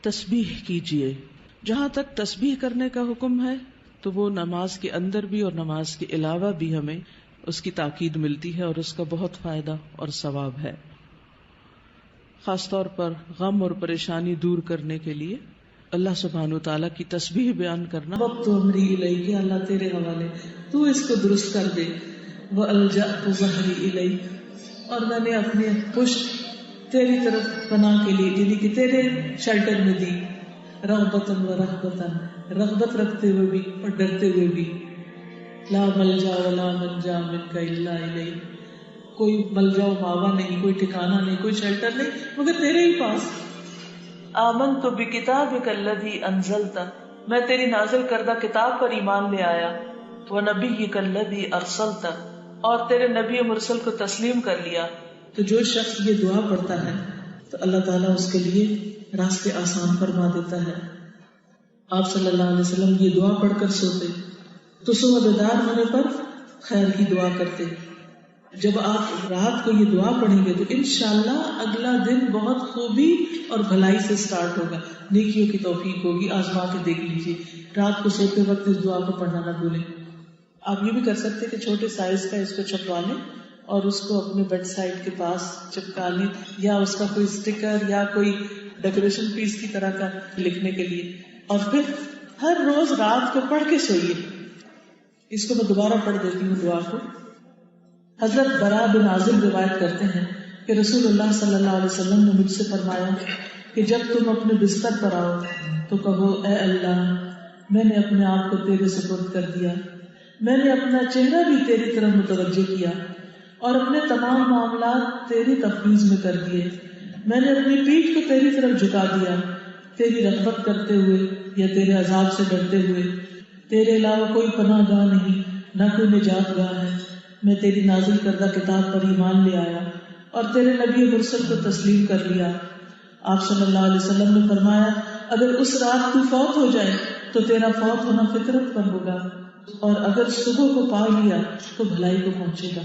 تسبیح کیجیے. جہاں تک تسبیح کرنے کا حکم ہے تو وہ نماز کے اندر بھی اور نماز کے علاوہ بھی ہمیں اس کی تاکید ملتی ہے اور اس کا بہت فائدہ اور ثواب ہے. خاص طور پر غم اور پریشانی دور کرنے کے لیے اللہ سبحانہ و تعالیٰ کی تسبیح بیان کرنا. وقت امری الیک، اللہ تیرے حوالے، تو اس کو درست کر دے. وَأَلْجَأْتُ ظَهْرِي إِلَيْكَ، اور میں نے اپنی پشت تیری طرف پناہ کے لیے یعنی کہ تیرے شیلٹر میں دی. رغبتاً و رہبتاً، رغبت رکھتے ہوئے بھی اور ڈرتے ہوئے بھی. لا ملجا ولا منجا منک الا الیک، کوئی ملجا و ماوا نہیں، کوئی ٹھکانہ نہیں، کوئی شیلٹر نہیں مگر تیرے ہی پاس. آمنت بکتابک الذی انزلت، میں تیری نازل کردہ کتاب پر ایمان لے آیا. ونبیک الذی ارسلت، اور تیرے نبی مرسل کو تسلیم کر لیا. تو جو شخص یہ دعا پڑھتا ہے تو اللہ تعالیٰ اس کے لیے راستے آسان فرما دیتا ہے. آپ صلی اللہ علیہ وسلم یہ دعا پڑھ کر سوتے تو صبح بیدار ہونے پر خیر کی دعا کرتے. جب آپ رات کو یہ دعا پڑھیں گے تو انشاءاللہ اگلا دن بہت خوبی اور بھلائی سے سٹارٹ ہوگا، نیکیوں کی توفیق ہوگی. آزما کے دیکھ لیجیے، رات کو سوتے وقت اس دعا کو پڑھنا نہ بھولیں. آپ یہ بھی کر سکتے کہ چھوٹے سائز کا اس کو چھپوا لیں اور اس کو اپنے بیڈ سائڈ کے پاس چپکا لیں، یا اس کا کوئی اسٹیکر یا کوئی ڈیکوریشن پیس کی طرح کا لکھنے کے لیے، اور پھر ہر روز رات کو پڑھ کے سوئیے. اس کو میں دوبارہ پڑھ دیتی ہوں دعا کو. حضرت براء بن عازب روایت کرتے ہیں کہ رسول اللہ صلی اللہ علیہ وسلم نے مجھ سے فرمایا کہ جب تم اپنے بستر پر آؤ تو کہو اے اللہ، میں نے اپنے آپ کو تیرے سپرد کر دیا، میں نے اپنا چہرہ بھی تیری طرف متوجہ کیا اور اپنے تمام معاملات تیری تفویض میں کر دیے. میں نے اپنی پیٹھ کو تیری طرف جھکا دیا، تیری رغبت کرتے ہوئے یا تیرے عذاب سے ڈرتے ہوئے. تیرے علاوہ کوئی پناہ گاہ نہیں، نہ کوئی نجات گاہ ہے. میں تیری نازل کردہ کتاب پر ایمان لے آیا اور تیرے نبی مرسل کو تسلیم کر لیا. آپ صلی اللہ علیہ وسلم نے فرمایا اگر اس رات تو فوت ہو جائے تو تیرا فوت ہونا فطرت پر ہوگا، اور اگر صبح کو پا لیا تو بھلائی کو پہنچے گا.